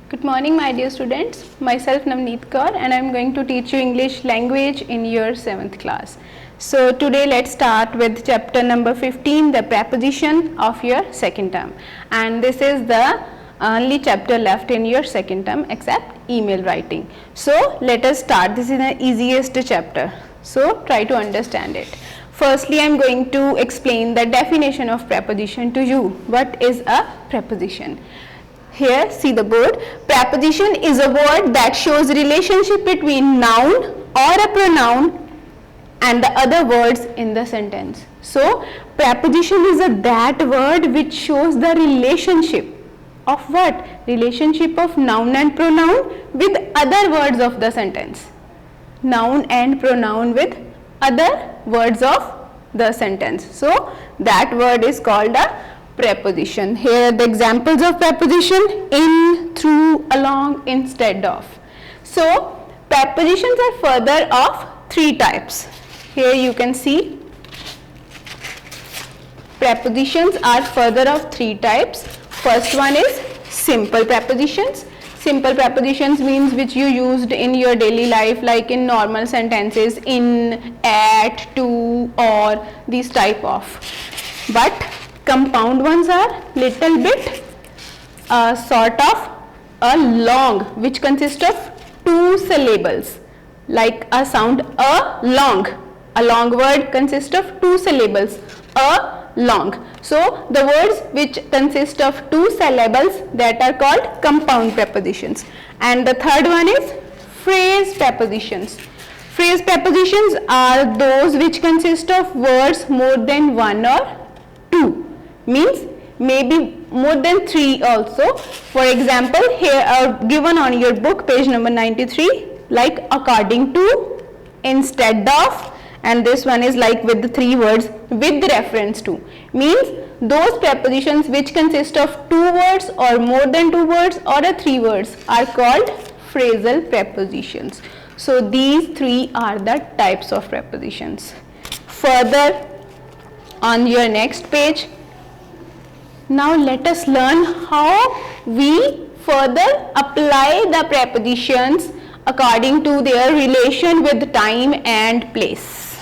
Good morning, my dear students. Myself Navneet Kaur and I am going to teach you English language in your 7th class. So today let's start with chapter number 15, the preposition of your second term. And this is the only chapter left in your second term except email writing. So let us start. This is the easiest chapter. So try to understand it. Firstly, I am going to explain the definition of preposition to you. What is a preposition? Here, see the board. Preposition is a word that shows relationship between noun or a pronoun and the other words in the sentence. So, preposition is that word which shows the relationship of what? Relationship of noun and pronoun with other words of the sentence. Noun and pronoun with other words of the sentence. So, that word is called a preposition. Here are the examples of preposition: in, through, along, instead of. So, prepositions are further of three types. Here you can see prepositions are further of three types. First one is simple prepositions. Simple prepositions means which you used in your daily life, like in normal sentences, in, at, to, or, these type of. But compound ones are little bit sort of a long, which consists of two syllables, like a sound a long. A long word consists of two syllables, a long. So the words which consist of two syllables, that are called compound prepositions. And the third one is phrase prepositions. Phrase prepositions are those which consist of words more than one or two. Means maybe more than three also. For example, here are given on your book, page number 93, like according to, instead of, and this one is like with the three words with reference to. Means those prepositions which consist of two words or more than two words or three words are called phrasal prepositions. So these three are the types of prepositions. Further, on your next page, now let us learn how we further apply the prepositions according to their relation with time and place.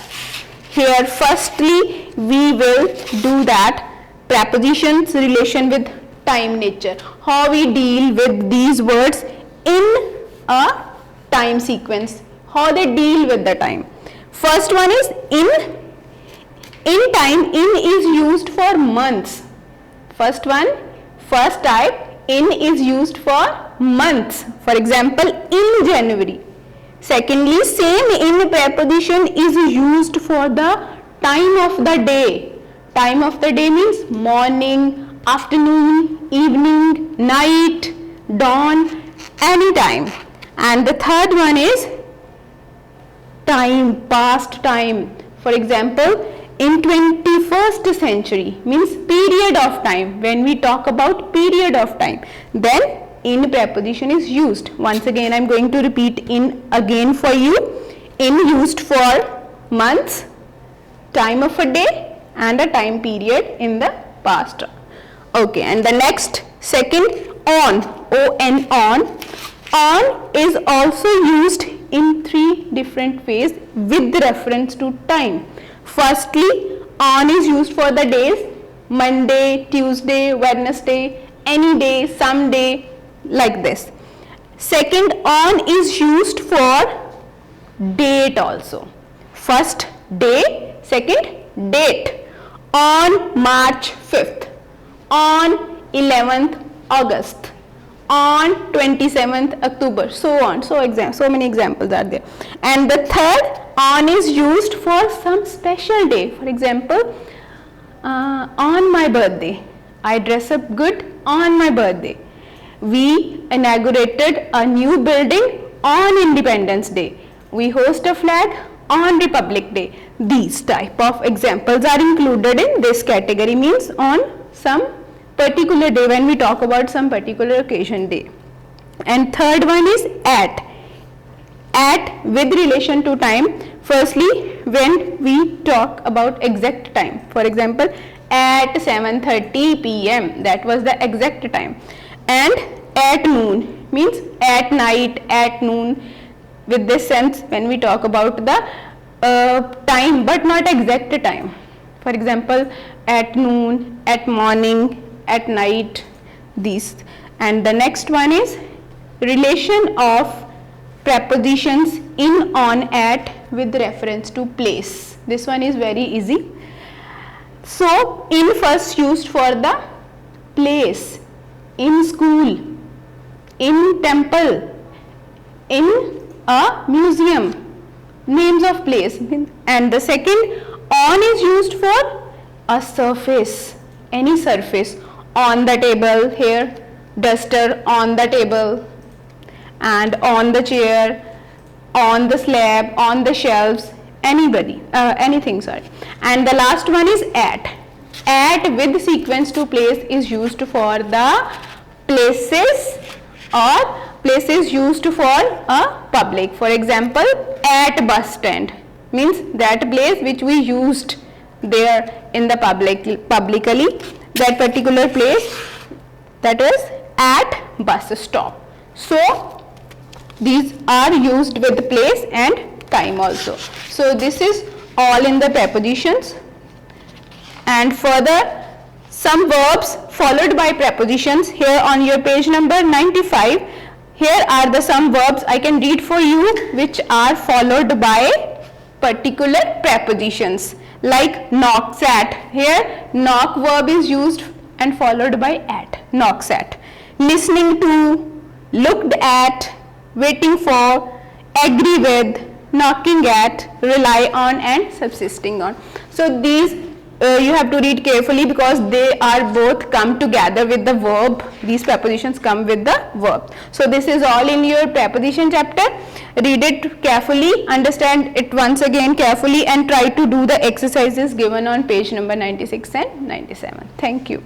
Here firstly we will do that prepositions relation with time nature. How we deal with these words in a time sequence. How they deal with the time. First one is in. In time, in is used for months. First one, first type, in is used for months. For example, in January. Secondly, same in preposition is used for the time of the day. Time of the day means morning, afternoon, evening, night, dawn, any time. And the third one is time, past time. For example, in 21st century means period of time. When we talk about period of time, then in preposition is used. Once again, I am going to repeat in again for you. In used for months, time of a day and a time period in the past. Okay, and the next, second, on, O-N, on. On is also used in three different ways with reference to time. Firstly, on is used for the days, Monday, Tuesday, Wednesday, any day, some day, like this. Second, on is used for date also. First, day, second, date. On March 5th, on 11th August, on 27th October, so on. So many examples are there. And the third, on is used for some special day. For example, on my birthday, I dress up good on my birthday. We inaugurated a new building on Independence Day. We host a flag on Republic Day. These type of examples are included in this category, means on some particular day, when we talk about some particular occasion day. And third one is at. At with relation to time. Firstly, when we talk about exact time. For example, at 7:30 p.m. that was the exact time. And at noon, means at night, at noon, with this sense when we talk about the time but not exact time. For example, at noon, at morning, at night, these. And the next one is relation of prepositions in, on, at with reference to place. This one is very easy. So in first used for the place, in school, in temple, in a museum, names of place. And the second, on is used for a surface, any surface, on the table, here duster on the table, and on the chair, on the slab, on the shelves, anything, sorry. And the last one is at. At with sequence to place is used for the places or places used for a public. For example, at bus stand means that place which we used there in the publicly, that particular place, that is at bus stop. So these are used with place and time also. So this is all in the prepositions. And further, some verbs followed by prepositions here on your page number 95. Here are the some verbs I can read for you which are followed by particular prepositions, like knocks at. Here knock verb is used and followed by at, knocks at. Listening to, looked at, waiting for, agree with, knocking at, rely on and subsisting on. So these you have to read carefully because they are both come together with the verb. These prepositions come with the verb. So this is all in your preposition chapter. Read it carefully, understand it once again carefully, and try to do the exercises given on page number 96 and 97. Thank you.